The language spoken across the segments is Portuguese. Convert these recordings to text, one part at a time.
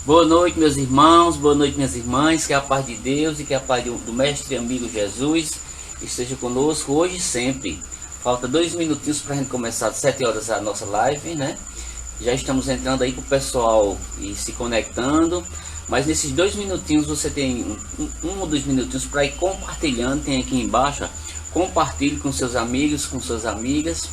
Boa noite, meus irmãos, boa noite, minhas irmãs, que a paz de Deus e que a paz do mestre e amigo Jesus esteja conosco hoje e sempre. Falta 2 minutinhos para a gente começar às 7 horas a nossa live, né? Já estamos entrando aí com o pessoal e se conectando, mas nesses 2 minutinhos você tem um ou 2 minutinhos para ir compartilhando, tem aqui embaixo, ó, compartilhe com seus amigos, com suas amigas,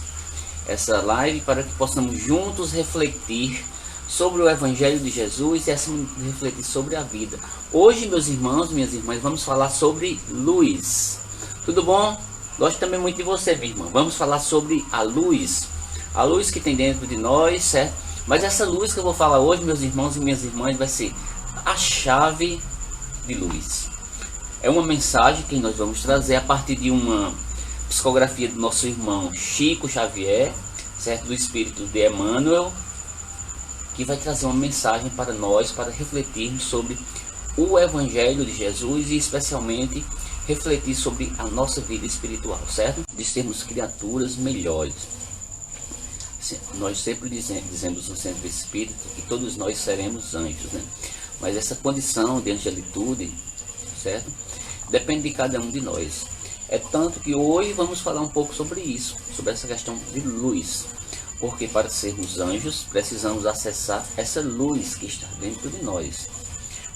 essa live para que possamos juntos refletir sobre o Evangelho de Jesus e assim refletir sobre a vida. Hoje, meus irmãos, minhas irmãs, vamos falar sobre luz. Tudo bom? Gosto também muito de você, minha irmã. Vamos falar sobre a luz que tem dentro de nós, certo? Mas essa luz que eu vou falar hoje, meus irmãos e minhas irmãs, vai ser a chave de luz. É uma mensagem que nós vamos trazer a partir de uma psicografia do nosso irmão Chico Xavier, certo? Do Espírito de Emmanuel, que vai trazer uma mensagem para nós, para refletirmos sobre o Evangelho de Jesus e especialmente refletir sobre a nossa vida espiritual, certo? De sermos criaturas melhores. Nós sempre dizemos no Centro Espírita que todos nós seremos anjos, né? Mas essa condição de angelitude, certo? Depende de cada um de nós. É tanto que hoje vamos falar um pouco sobre isso, sobre essa questão de luz. Porque para sermos anjos, precisamos acessar essa luz que está dentro de nós.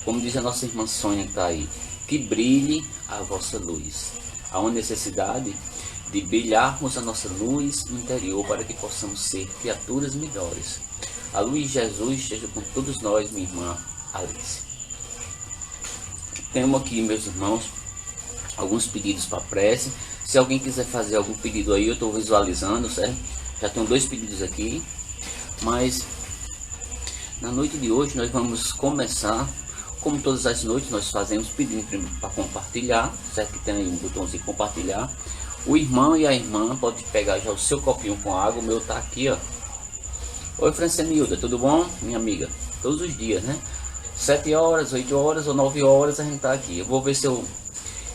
Como diz a nossa irmã Sônia que está aí, que brilhe a vossa luz. Há uma necessidade de brilharmos a nossa luz interior para que possamos ser criaturas melhores. A luz de Jesus esteja com todos nós, minha irmã Alice. Temos aqui, meus irmãos, alguns pedidos para prece. Se alguém quiser fazer algum pedido aí, eu estou visualizando, certo? Já tenho 2 pedidos aqui, mas na noite de hoje nós vamos começar, como todas as noites nós fazemos, pedindo para compartilhar, certo? Que tem aí um botãozinho de compartilhar. O irmão e a irmã pode pegar já o seu copinho com água, o meu tá aqui, ó. Oi, Francenilda, tudo bom? Minha amiga, todos os dias, né? 7 horas, 8 horas ou 9 horas a gente tá aqui. Eu vou ver se eu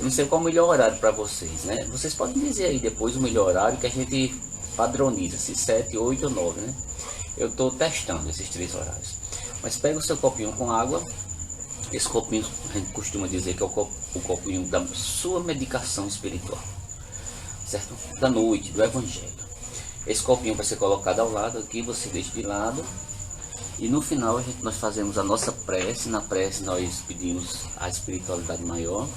não sei qual o melhor horário para vocês, né? Vocês podem dizer aí depois o melhor horário que a gente padroniza, se 7, 8 ou 9, né? Eu estou testando esses 3 horários. Mas pega o seu copinho com água. Esse copinho a gente costuma dizer que é o copinho da sua medicação espiritual, certo? Da noite, do Evangelho. Esse copinho vai ser colocado ao lado aqui, você deixa de lado. E no final nós fazemos a nossa prece. Na prece nós pedimos a espiritualidade maior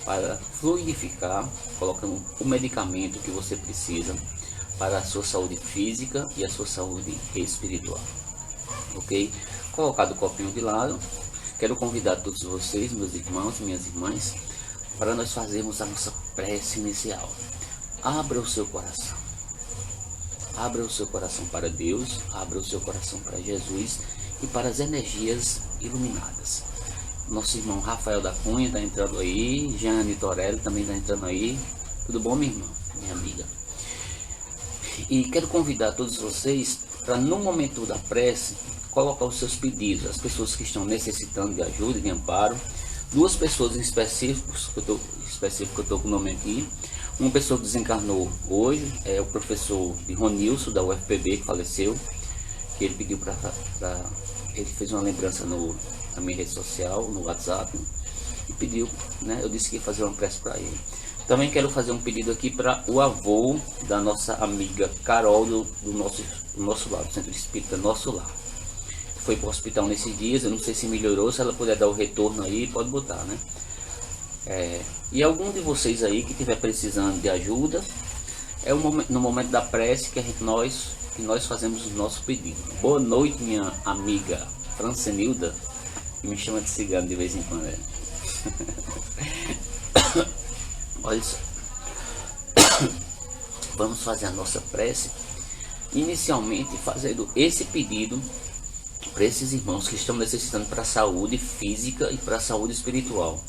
para fluidificar, colocando o medicamento que você precisa para a sua saúde física e a sua saúde espiritual, ok? Colocado o copinho de lado, quero convidar todos vocês, meus irmãos e minhas irmãs, para nós fazermos a nossa prece inicial. Abra o seu coração, abra o seu coração para Deus, abra o seu coração para Jesus e para as energias iluminadas. Nosso irmão Rafael da Cunha está entrando aí, Jane Torelli também está entrando aí. Tudo bom, minha irmã, minha amiga? E quero convidar todos vocês para, no momento da prece, colocar os seus pedidos, as pessoas que estão necessitando de ajuda e de amparo. 2 pessoas em específico que eu estou com o nome aqui. Uma pessoa que desencarnou hoje, é o professor Ronilson da UFPB, que faleceu, que ele pediu ele fez uma lembrança na minha rede social, no WhatsApp, e pediu, né? Eu disse que ia fazer uma prece para ele. Também quero fazer um pedido aqui para o avô da nossa amiga Carol, do nosso lar, do Centro Espírita Nosso Lar. Foi para o hospital nesses dias, eu não sei se melhorou, se ela puder dar o retorno aí, pode botar, né? E algum de vocês aí que estiver precisando de ajuda, é no momento da prece que nós fazemos o nosso pedido. Boa noite, minha amiga Francenilda, que me chama de cigano de vez em quando, né? Olha só. Vamos fazer a nossa prece, inicialmente fazendo esse pedido para esses irmãos que estão necessitando para a saúde física e para a saúde espiritual,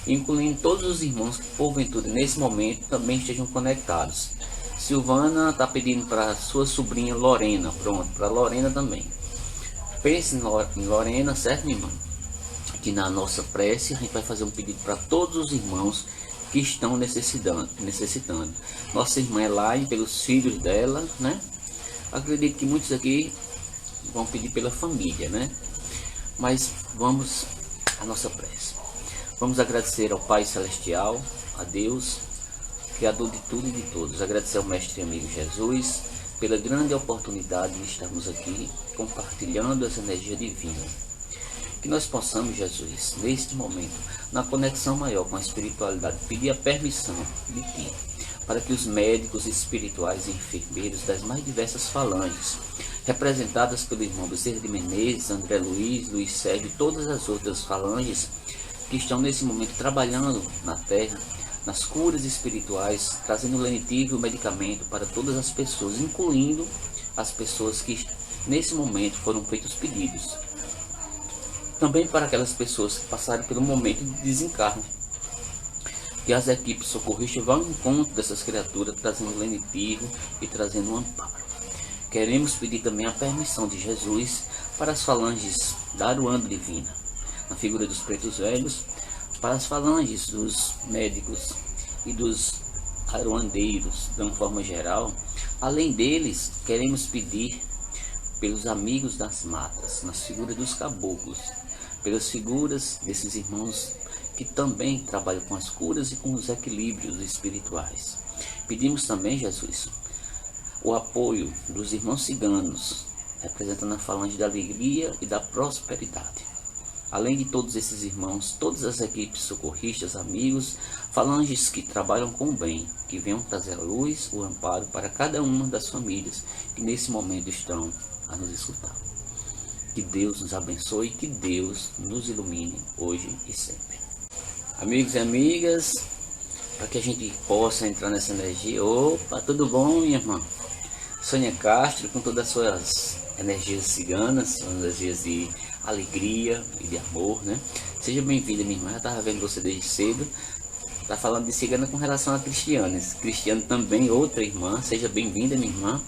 incluindo todos os irmãos que porventura nesse momento também estejam conectados. Silvana está pedindo para sua sobrinha Lorena, pronto, para Lorena também. Pense em Lorena, certo, minha irmã? Que na nossa prece a gente vai fazer um pedido para todos os irmãos que estão necessitando. Nossa irmã Elaine, pelos filhos dela, né? Acredito que muitos aqui vão pedir pela família, né? Mas vamos à nossa prece. Vamos agradecer ao Pai Celestial, a Deus, Criador de tudo e de todos. Agradecer ao Mestre e amigo Jesus pela grande oportunidade de estarmos aqui compartilhando essa energia divina. Que nós possamos, Jesus, neste momento, na conexão maior com a espiritualidade, pedir a permissão de Ti, para que os médicos espirituais e enfermeiros das mais diversas falanges, representadas pelo irmão Bezerra de Menezes, André Luiz, Luiz Sérgio e todas as outras falanges que estão nesse momento trabalhando na Terra, nas curas espirituais, trazendo lenitivo e o medicamento para todas as pessoas, incluindo as pessoas que nesse momento foram feitos pedidos. Também para aquelas pessoas que passaram pelo momento de desencarne. Que as equipes socorristas vão ao encontro dessas criaturas, trazendo lenitivo e trazendo um amparo. Queremos pedir também a permissão de Jesus para as falanges da Aruanda Divina, na figura dos pretos velhos, para as falanges dos médicos e dos aruandeiros, de uma forma geral. Além deles, queremos pedir pelos amigos das matas, nas figuras dos caboclos, pelas figuras desses irmãos que também trabalham com as curas e com os equilíbrios espirituais. Pedimos também, Jesus, o apoio dos irmãos ciganos, representando a falange da alegria e da prosperidade. Além de todos esses irmãos, todas as equipes socorristas, amigos, falanges que trabalham com o bem, que venham trazer a luz, o amparo para cada uma das famílias que nesse momento estão a nos escutar. Que Deus nos abençoe, que Deus nos ilumine hoje e sempre. Amigos e amigas, para que a gente possa entrar nessa energia. Opa, tudo bom, minha irmã? Sônia Castro, com todas as suas energias ciganas, suas energias de alegria e de amor, né? Seja bem-vinda, minha irmã. Eu estava vendo você desde cedo. Está falando de cigana com relação a cristianas. Cristiano também, outra irmã. Seja bem-vinda, minha irmã,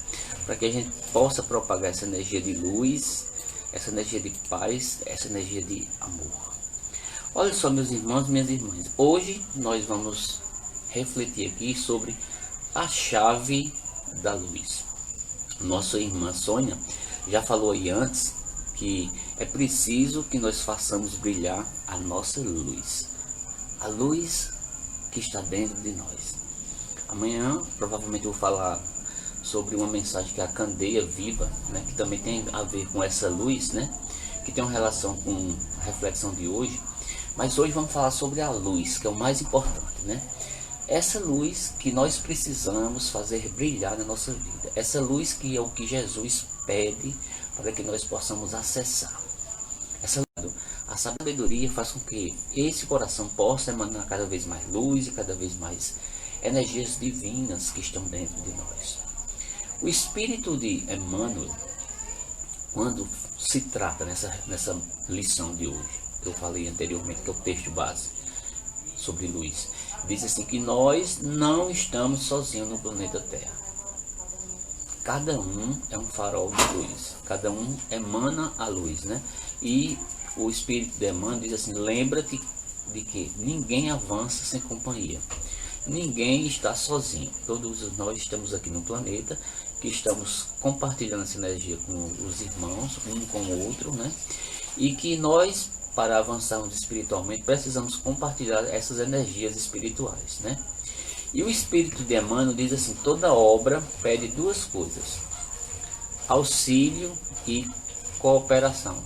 para que a gente possa propagar essa energia de luz, essa energia de paz, essa energia de amor. Olha só, meus irmãos e minhas irmãs. Hoje nós vamos refletir aqui sobre a chave da luz. Nossa irmã Sônia já falou aí antes que é preciso que nós façamos brilhar a nossa luz. A luz que está dentro de nós. Amanhã provavelmente eu vou falar sobre uma mensagem que é a candeia viva, né, que também tem a ver com essa luz, né, que tem uma relação com a reflexão de hoje. Mas hoje vamos falar sobre a luz, que é o mais importante, né? Essa luz que nós precisamos fazer brilhar na nossa vida. Essa luz que é o que Jesus pede para que nós possamos acessar. A sabedoria faz com que esse coração possa emanar cada vez mais luz e cada vez mais energias divinas que estão dentro de nós. O espírito de Emmanuel, quando se trata nessa lição de hoje, que eu falei anteriormente, que é o texto base sobre luz, diz assim que nós não estamos sozinhos no planeta Terra. Cada um é um farol de luz, cada um emana a luz, né? E o espírito de Emmanuel diz assim: lembra-te de que ninguém avança sem companhia, ninguém está sozinho. Todos nós estamos aqui no planeta, que estamos compartilhando essa energia com os irmãos, um com o outro, né? E que nós, para avançarmos espiritualmente, precisamos compartilhar essas energias espirituais, né? E o espírito de Emmanuel diz assim: toda obra pede duas coisas: auxílio e cooperação.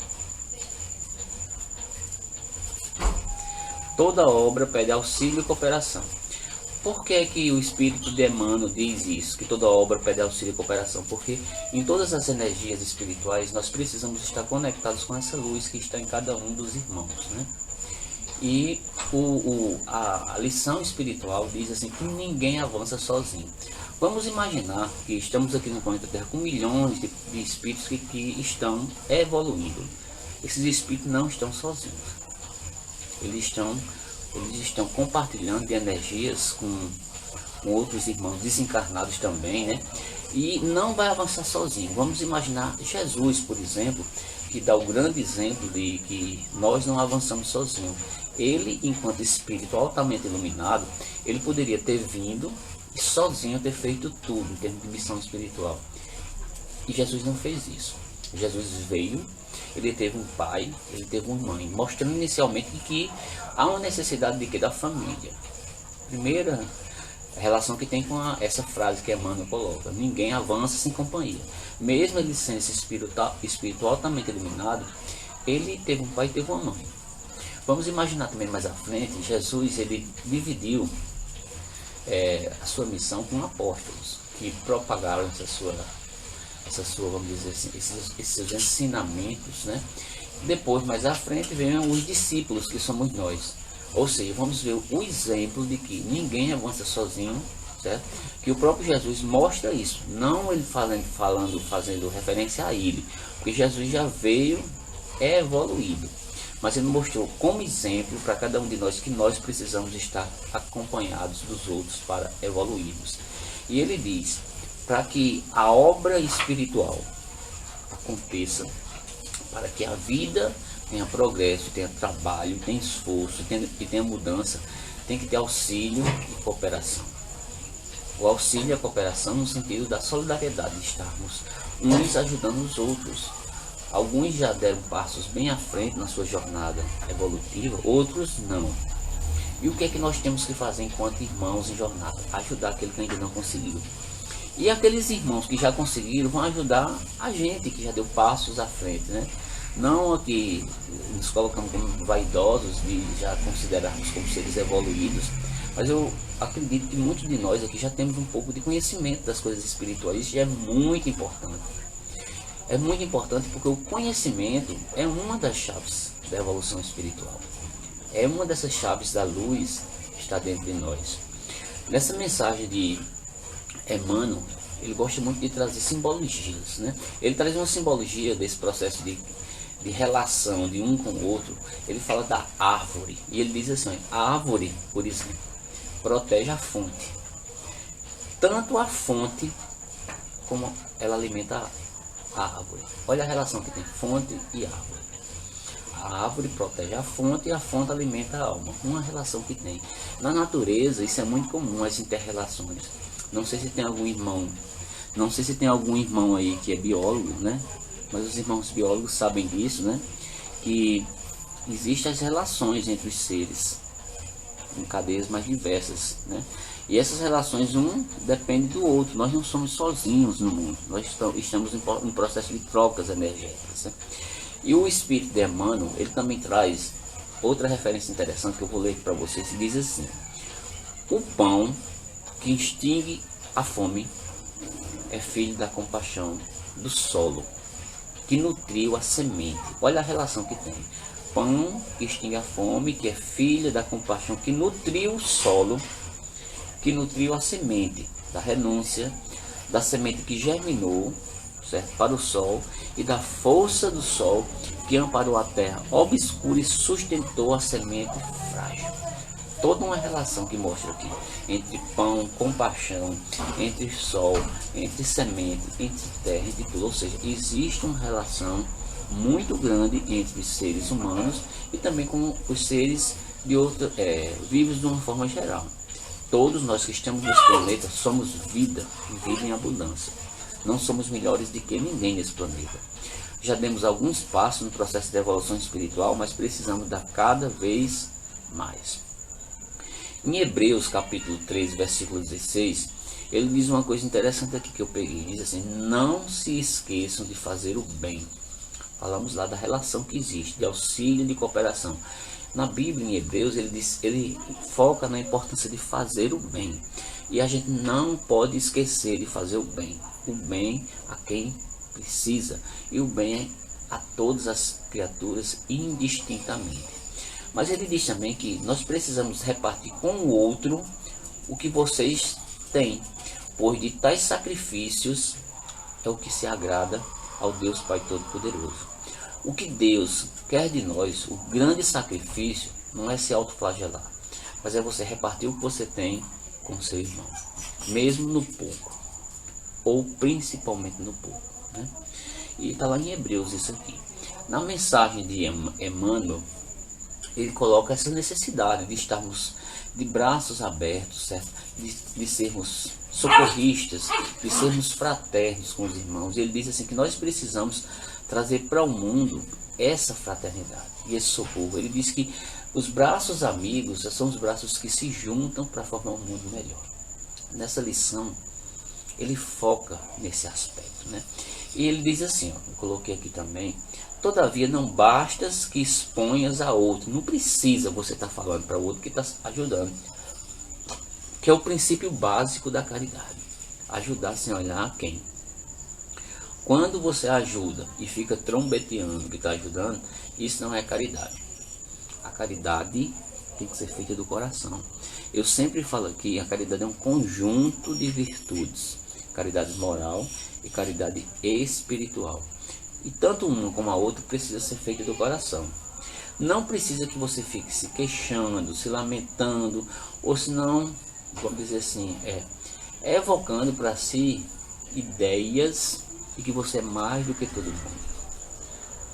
Toda obra pede auxílio e cooperação. Por que que o espírito de Emmanuel diz isso? Que toda obra pede auxílio e cooperação? Porque em todas as energias espirituais nós precisamos estar conectados com essa luz que está em cada um dos irmãos, né? E a lição espiritual diz assim que ninguém avança sozinho. Vamos imaginar que estamos aqui no planeta Terra com milhões de espíritos que estão evoluindo. Esses espíritos não estão sozinhos. Eles estão compartilhando de energias com outros irmãos desencarnados também, né? E não vai avançar sozinho. Vamos imaginar Jesus, por exemplo, que dá o grande exemplo de que nós não avançamos sozinhos. Ele, enquanto espírito altamente iluminado, ele poderia ter vindo e sozinho ter feito tudo em termos de missão espiritual. E Jesus não fez isso. Jesus veio ele teve um pai, ele teve uma mãe, mostrando inicialmente que há uma necessidade de que da família. Primeira relação que tem com essa frase que Emmanuel coloca: ninguém avança sem companhia. Mesmo ele sendo esse espírito altamente iluminado, ele teve um pai e teve uma mãe. Vamos imaginar também mais à frente, Jesus ele dividiu a sua missão com apóstolos que propagaram essa sua, vamos dizer assim, esses ensinamentos, né? Depois, mais à frente, vem os discípulos, que somos nós. Ou seja, vamos ver o exemplo de que ninguém avança sozinho, certo? Que o próprio Jesus mostra isso, não ele fazendo referência a ele, porque Jesus já veio evoluído, mas ele mostrou como exemplo para cada um de nós que nós precisamos estar acompanhados dos outros para evoluirmos. E ele diz, para que a obra espiritual aconteça, para que a vida tenha progresso, tenha trabalho, tenha esforço e tenha mudança, tem que ter auxílio e cooperação. O auxílio e a cooperação no sentido da solidariedade, de estarmos uns ajudando os outros. Alguns já deram passos bem à frente na sua jornada evolutiva, outros não. E o que é que nós temos que fazer enquanto irmãos em jornada? Ajudar aquele que ainda não conseguiu. E aqueles irmãos que já conseguiram vão ajudar a gente que já deu passos à frente, né? Não aqui nos colocamos como vaidosos de já considerarmos como seres evoluídos, mas eu acredito que muitos de nós aqui já temos um pouco de conhecimento das coisas espirituais. Isso já é muito importante. É muito importante porque o conhecimento é uma das chaves da evolução espiritual. É uma dessas chaves da luz que está dentro de nós. Nessa mensagem de Emmanuel, ele gosta muito de trazer simbologias, né? Ele traz uma simbologia desse processo de relação de um com o outro. Ele fala da árvore, e ele diz assim: a árvore, por exemplo, protege a fonte. Tanto a fonte como ela alimenta a árvore. Olha a relação que tem fonte e árvore. A árvore protege a fonte e a fonte alimenta a alma. Uma relação que tem. Na natureza, isso é muito comum, as inter-relações. Não sei se tem algum irmão aí que é biólogo, né? Mas os irmãos biólogos sabem disso, né? Que existem as relações entre os seres em cadeias mais diversas, né? E essas relações, um depende do outro. Nós não somos sozinhos no mundo. Nós estamos em processo de trocas energéticas, né? E o Espírito de Emmanuel, ele também traz outra referência interessante que eu vou ler para vocês. Diz assim: o pão que extingue a fome é filho da compaixão do solo que nutriu a semente. Olha a relação que tem. Pão que extingue a fome, que é filho da compaixão que nutriu o solo, que nutriu a semente da renúncia, da semente que germinou, certo, para o sol, e da força do sol que amparou a terra obscura e sustentou a semente frágil. Toda uma relação que mostra aqui entre pão, compaixão, entre sol, entre semente, entre terra, entre tudo. Ou seja, existe uma relação muito grande entre os seres humanos e também com os seres de vivos de uma forma geral. Todos nós que estamos nesse planeta somos vida e vida em abundância. Não somos melhores do que ninguém nesse planeta. Já demos alguns passos no processo de evolução espiritual, mas precisamos dar cada vez mais. Em Hebreus capítulo 3, versículo 16, ele diz uma coisa interessante aqui que eu peguei. Diz assim: não se esqueçam de fazer o bem. Falamos lá da relação que existe, de auxílio e de cooperação. Na Bíblia, em Hebreus, ele foca na importância de fazer o bem. E a gente não pode esquecer de fazer o bem. O bem a quem precisa. E o bem a todas as criaturas indistintamente. Mas ele diz também que nós precisamos repartir com o outro o que vocês têm. Pois de tais sacrifícios é o que se agrada ao Deus Pai Todo-Poderoso. O que Deus quer de nós, o grande sacrifício, não é se autoflagelar, mas é você repartir o que você tem com seu irmão, mesmo no pouco, ou principalmente no pouco, né? E está lá em Hebreus isso aqui. Na mensagem de Emmanuel, ele coloca essa necessidade de estarmos de braços abertos, certo? De sermos socorristas, de sermos fraternos com os irmãos. Ele diz assim que nós precisamos trazer para o mundo essa fraternidade e esse socorro. Ele diz que os braços amigos são os braços que se juntam para formar um mundo melhor. Nessa lição, ele foca nesse aspecto, né? E ele diz assim, ó, eu coloquei aqui também: todavia não bastas que exponhas a outro. Não precisa você estar falando para o outro que está ajudando, que é o princípio básico da caridade. Ajudar sem olhar a quem. Quando você ajuda e fica trombeteando que está ajudando, isso não é caridade. A caridade tem que ser feita do coração. Eu sempre falo aqui, a caridade é um conjunto de virtudes. Caridade moral e caridade espiritual. E tanto uma como a outra precisa ser feita do coração. Não precisa que você fique se queixando, se lamentando, ou senão, vamos dizer assim, evocando para si ideias de que você é mais do que todo mundo,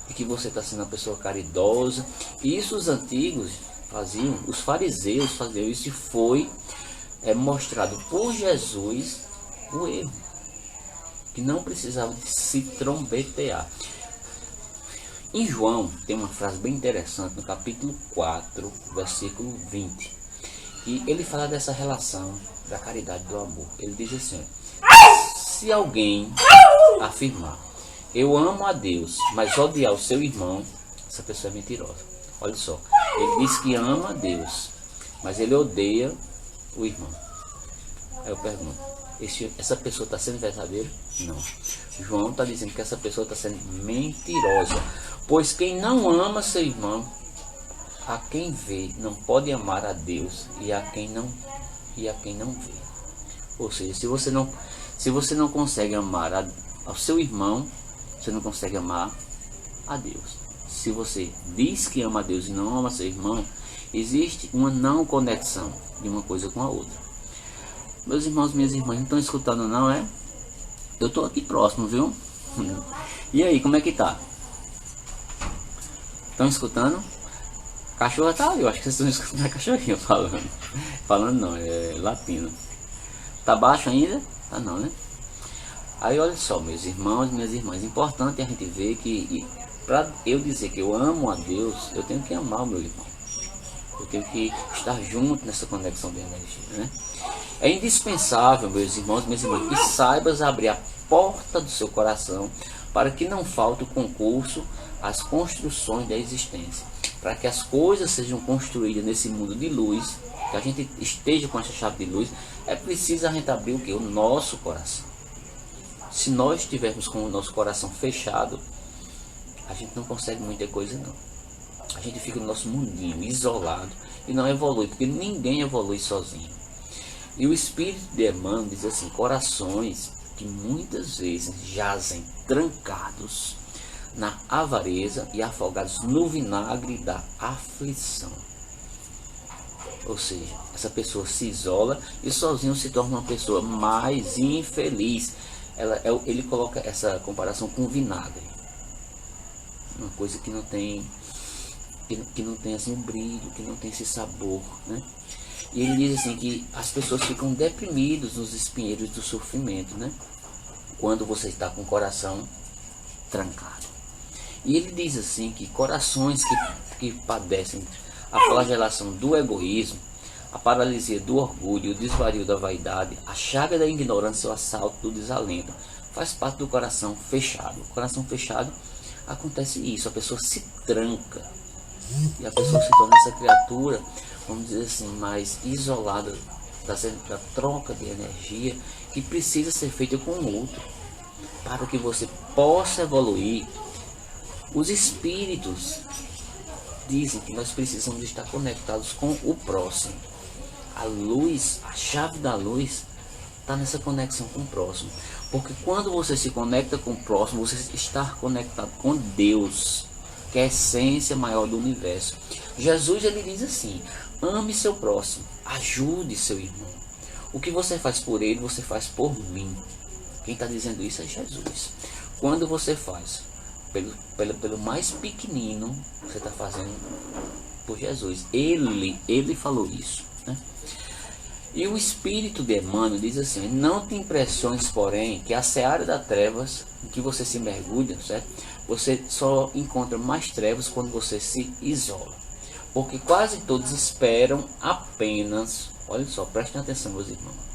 e que você está sendo uma pessoa caridosa. E isso os antigos faziam, os fariseus faziam isso, e foi mostrado por Jesus o erro, que não precisava de se trombetear. Em João tem uma frase bem interessante no capítulo 4, versículo 20, e ele fala dessa relação da caridade e do amor. Ele diz assim: se alguém afirmar eu amo a Deus, mas odiar o seu irmão, essa pessoa é mentirosa. Olha só, ele diz que ama a Deus, mas ele odeia o irmão. Aí eu pergunto, essa pessoa está sendo verdadeira? Não. João está dizendo que essa pessoa está sendo mentirosa, pois quem não ama seu irmão, a quem vê, não pode amar a Deus e a quem não vê. Ou seja, se você não consegue amar ao seu irmão, você não consegue amar a Deus. Se você diz que ama a Deus e não ama seu irmão, existe uma não conexão de uma coisa com a outra. Meus irmãos, minhas irmãs, não estão escutando não, é? Eu estou aqui próximo, viu? E aí, como é que tá? Estão escutando? A cachorra tá ali, eu acho que vocês estão escutando a cachorrinha falando. Falando não, é latino. Tá baixo ainda? Tá não, né? Aí olha só, meus irmãos, minhas irmãs, importante a gente ver que para eu dizer que eu amo a Deus, eu tenho que amar o meu irmão. Eu tenho que estar junto nessa conexão de energia, né? É indispensável, meus irmãos, minhas irmãs, que saibas abrir a porta do seu coração para que não falte o concurso às construções da existência. Para que as coisas sejam construídas nesse mundo de luz, que a gente esteja com essa chave de luz, é preciso a gente abrir o quê? O nosso coração. Se nós estivermos com o nosso coração fechado, a gente não consegue muita coisa não. A gente fica no nosso mundinho, isolado, e não evolui, porque ninguém evolui sozinho. E o Espírito de Emmanuel diz assim: corações que muitas vezes jazem trancados na avareza e afogados no vinagre da aflição. Ou seja, essa pessoa se isola e sozinho se torna uma pessoa mais infeliz. Ele coloca essa comparação com vinagre, uma coisa que não tem assim um brilho, que não tem esse sabor, né? E ele diz assim que as pessoas ficam deprimidas nos espinheiros do sofrimento, né? Quando você está com o coração trancado. E ele diz assim que corações que padecem a flagelação do egoísmo, a paralisia do orgulho, o desvario da vaidade, a chaga da ignorância e o assalto do desalento, faz parte do coração fechado. O coração fechado acontece isso, a pessoa se tranca e a pessoa se torna essa criatura, vamos dizer assim, mais isolada da troca de energia que precisa ser feita com o outro para que você possa evoluir. Os espíritos dizem que nós precisamos estar conectados com o próximo. A luz, a chave da luz está nessa conexão com o próximo. Porque quando você se conecta com o próximo, você está conectado com Deus, que é a essência maior do universo. Jesus, ele diz assim: ame seu próximo, ajude seu irmão. O que você faz por ele, você faz por mim. Quem está dizendo isso é Jesus. Quando você faz pelo mais pequenino, você está fazendo por Jesus. Ele falou isso, né? E o espírito de Emmanuel diz assim: não te impressiones, porém, que a seara das trevas em que você se mergulha, certo? Você só encontra mais trevas quando você se isola. Porque quase todos esperam apenas, olha só, prestem atenção, meus irmãos.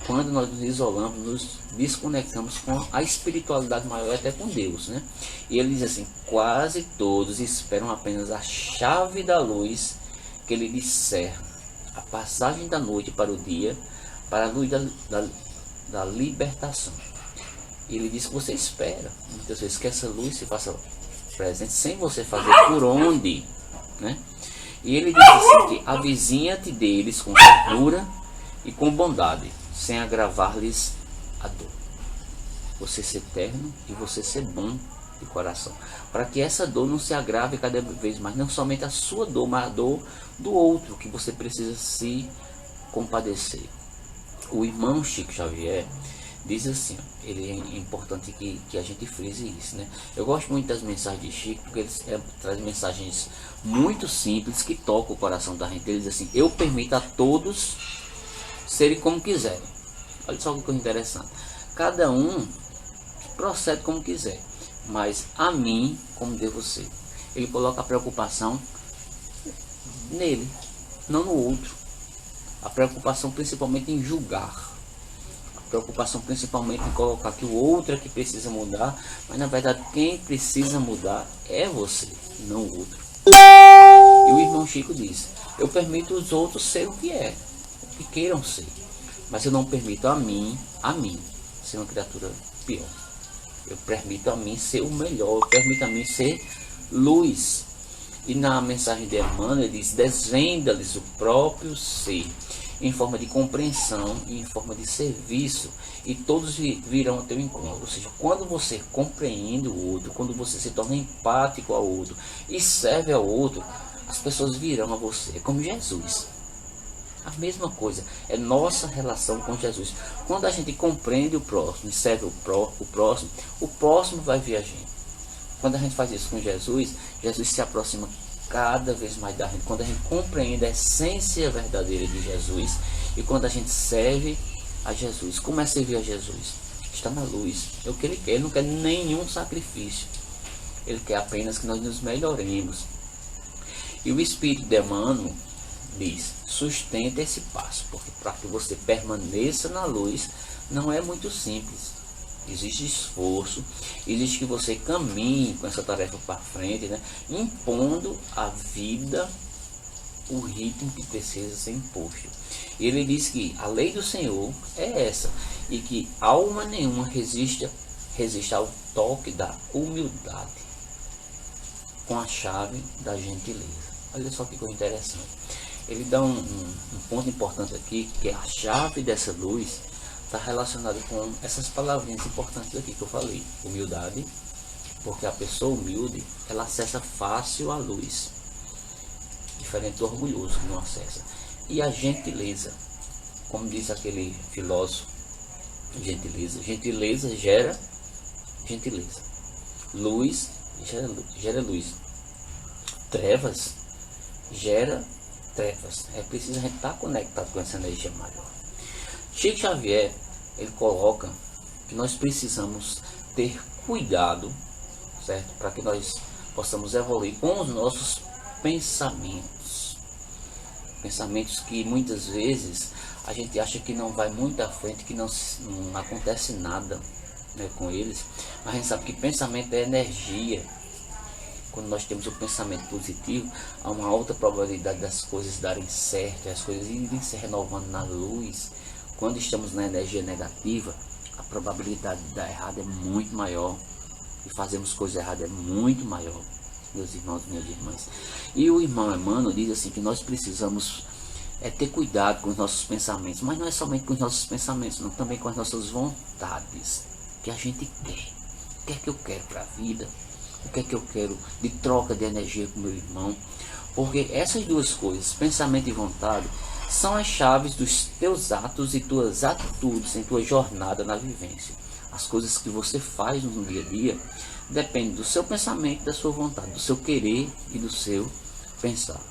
Quando nós nos isolamos, nos desconectamos com a espiritualidade maior, até com Deus, né? E ele diz assim: quase todos esperam apenas a chave da luz que lhe disser a passagem da noite para o dia, para a luz da libertação. E ele diz que você espera, muitas vezes, que essa luz se faça presente sem você fazer por onde, né? E ele diz assim que avizinha-te deles com ternura e com bondade, sem agravar-lhes a dor. Você ser terno e você ser bom de coração, para que essa dor não se agrave cada vez mais, não somente a sua dor, mas a dor do outro, que você precisa se compadecer. O irmão Chico Xavier diz assim, ele é importante que a gente frise isso, né? Eu gosto muito das mensagens de Chico, porque ele traz mensagens muito simples que tocam o coração da gente. Ele diz assim: eu permito a todos serem como quiserem. Olha só que coisa interessante. Cada um procede como quiser, mas a mim como devo ser. Ele coloca a preocupação nele, não no outro. A preocupação principalmente em julgar. A preocupação principalmente em colocar que o outro é que precisa mudar, mas na verdade quem precisa mudar é você, não o outro. E o irmão Chico diz: eu permito os outros ser o que queiram ser, mas eu não permito a mim ser uma criatura pior. Eu permito a mim ser o melhor, eu permito a mim ser luz. E na mensagem de Emmanuel ele diz: desvenda-lhes o próprio ser, em forma de compreensão e em forma de serviço, e todos virão ao teu encontro. Ou seja, quando você compreende o outro, quando você se torna empático ao outro e serve ao outro, as pessoas virão a você. É como Jesus. A mesma coisa, é nossa relação com Jesus. Quando a gente compreende o próximo e serve o próximo vai vir a gente. Quando a gente faz isso com Jesus, Jesus se aproxima cada vez mais da gente. Quando a gente compreende a essência verdadeira de Jesus e quando a gente serve a Jesus, como é servir a Jesus? Está na luz, é o que Ele quer. Ele não quer nenhum sacrifício, Ele quer apenas que nós nos melhoremos. E o Espírito de Emmanuel diz: sustenta esse passo, porque para que você permaneça na luz não é muito simples. Existe esforço, existe que você caminhe com essa tarefa para frente, né? Impondo à vida o ritmo que precisa ser imposto. E ele diz que a lei do Senhor é essa, e que alma nenhuma resiste ao toque da humildade, com a chave da gentileza. Olha só que coisa interessante. Ele dá um ponto importante aqui, que a chave dessa luz está relacionado com essas palavrinhas importantes aqui que eu falei. Humildade, porque a pessoa humilde, ela acessa fácil a luz, diferente do orgulhoso que não acessa. E a gentileza, como diz aquele filósofo, gentileza gera gentileza, luz gera luz, trevas gera trevas. É preciso a gente estar conectado com essa energia maior. Chico Xavier, ele coloca que nós precisamos ter cuidado, certo? Para que nós possamos evoluir com os nossos pensamentos. Pensamentos que muitas vezes a gente acha que não vai muito à frente, que não acontece nada, né, com eles. Mas a gente sabe que pensamento é energia. Quando nós temos o pensamento positivo, há uma alta probabilidade das coisas darem certo, as coisas irem se renovando na luz. Quando estamos na energia negativa, a probabilidade de dar errado é muito maior. E fazemos coisa errada é muito maior, meus irmãos e minhas irmãs. E o irmão Emmanuel diz assim que nós precisamos ter cuidado com os nossos pensamentos. Mas não é somente com os nossos pensamentos, não, também com as nossas vontades. O que a gente quer. O que é que eu quero para a vida? O que é que eu quero de troca de energia com meu irmão? Porque essas duas coisas, pensamento e vontade, são as chaves dos teus atos e tuas atitudes em tua jornada na vivência. As coisas que você faz no dia a dia dependem do seu pensamento, da sua vontade, do seu querer e do seu pensar.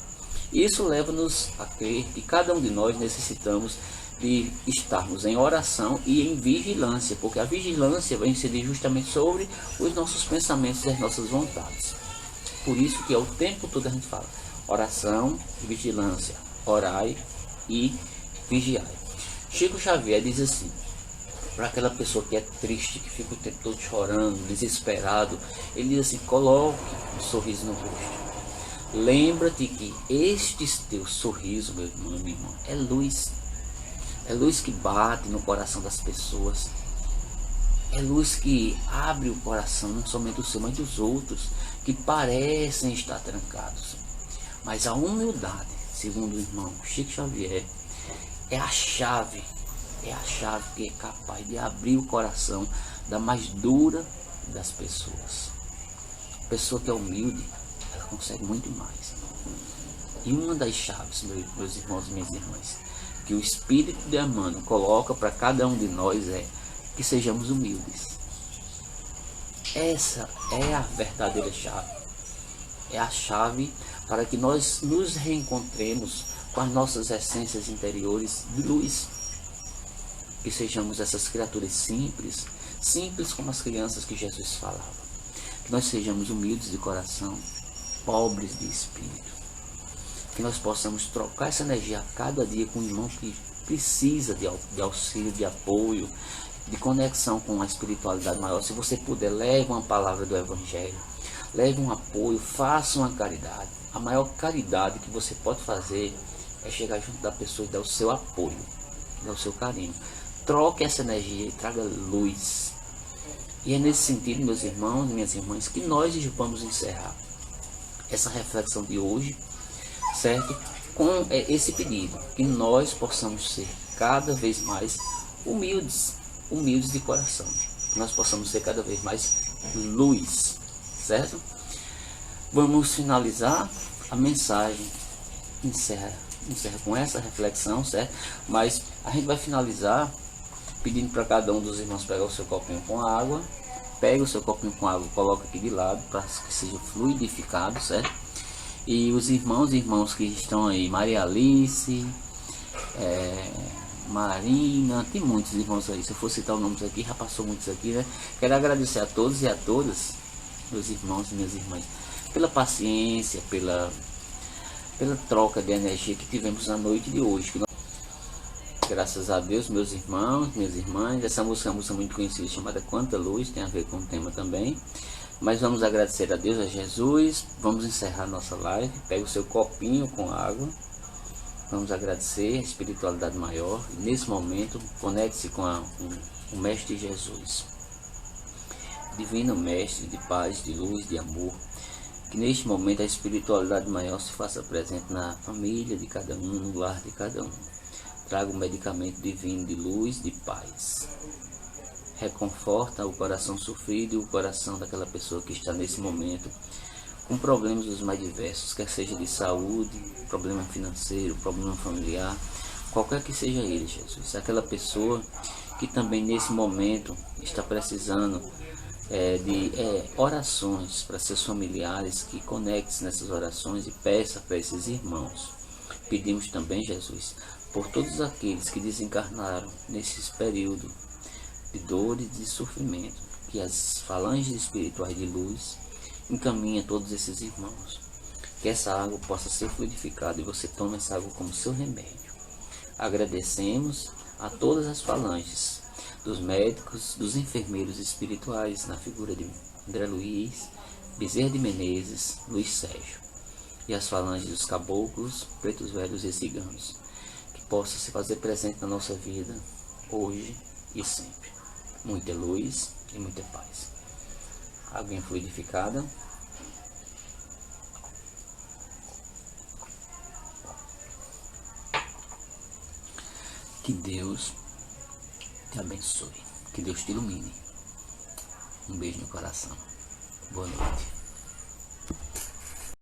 Isso leva-nos a crer que cada um de nós necessitamos de estarmos em oração e em vigilância, porque a vigilância vai incidir justamente sobre os nossos pensamentos e as nossas vontades. Por isso que é o tempo todo a gente fala oração e vigilância, orai e vigiai. Chico Xavier diz assim, para aquela pessoa que é triste, que fica o tempo todo chorando, desesperado, ele diz assim, coloque um sorriso no rosto. Lembra-te que este teu sorriso, meu irmão, minha irmã, é luz. É luz que bate no coração das pessoas. É luz que abre o coração, não somente o seu, mas dos outros, que parecem estar trancados. Mas a humildade, segundo o irmão Chico Xavier, é a chave que é capaz de abrir o coração da mais dura das pessoas. A pessoa que é humilde, ela consegue muito mais. E uma das chaves, meus irmãos e minhas irmãs, que o Espírito de Emmanuel coloca para cada um de nós é que sejamos humildes. Essa é a verdadeira chave. É a chave para que nós nos reencontremos com as nossas essências interiores de luz. Que sejamos essas criaturas simples, simples como as crianças que Jesus falava. Que nós sejamos humildes de coração, pobres de espírito. Que nós possamos trocar essa energia a cada dia com um irmão que precisa de auxílio, de apoio, de conexão com a espiritualidade maior. Se você puder, leve uma palavra do Evangelho, leve um apoio, faça uma caridade. A maior caridade que você pode fazer é chegar junto da pessoa e dar o seu apoio, dar o seu carinho. Troque essa energia e traga luz. E é nesse sentido, meus irmãos e minhas irmãs, que nós vamos encerrar essa reflexão de hoje, certo? Com esse pedido, que nós possamos ser cada vez mais humildes de coração. Que nós possamos ser cada vez mais luz, certo? Vamos finalizar a mensagem, encerra com essa reflexão, certo? Mas a gente vai finalizar pedindo para cada um dos irmãos pegar o seu copinho com água. Pega o seu copinho com água, coloca aqui de lado para que seja fluidificado, certo? E os irmãos que estão aí, Maria Alice, Marina, tem muitos irmãos aí. Se eu for citar os nomes aqui, já passou muitos aqui, né? Quero agradecer a todos e a todas, meus irmãos e minhas irmãs, pela paciência, pela troca de energia que tivemos na noite de hoje. Graças a Deus, meus irmãos, minhas irmãs, essa música é uma música muito conhecida, chamada Quanta Luz, tem a ver com o tema também. Mas vamos agradecer a Deus, a Jesus. Vamos encerrar nossa live. Pega o seu copinho com água. Vamos agradecer a espiritualidade maior. E nesse momento, conecte-se com o Mestre Jesus. Divino Mestre de paz, de luz, de amor. Que neste momento a espiritualidade maior se faça presente na família de cada um, no lar de cada um. Traga o medicamento divino de luz, de paz. Reconforta o coração sofrido e o coração daquela pessoa que está nesse momento com problemas dos mais diversos, quer seja de saúde, problema financeiro, problema familiar, qualquer que seja ele, Jesus. Aquela pessoa que também nesse momento está precisando de orações para seus familiares, que conecte-se nessas orações e peça para esses irmãos. Pedimos também, Jesus, por todos aqueles que desencarnaram nesses períodos de dor e de sofrimento, que as falanges espirituais de luz encaminhem todos esses irmãos. Que essa água possa ser fluidificada e você tome essa água como seu remédio. Agradecemos a todas as falanges dos médicos, dos enfermeiros espirituais, na figura de André Luiz, Bezerra de Menezes, Luiz Sérgio, e as falanges dos caboclos, pretos velhos e ciganos, que possa se fazer presente na nossa vida, hoje e sempre. Muita luz e muita paz. Água fluidificada. Que Deus te abençoe. Que Deus te ilumine. Um beijo no coração. Boa noite.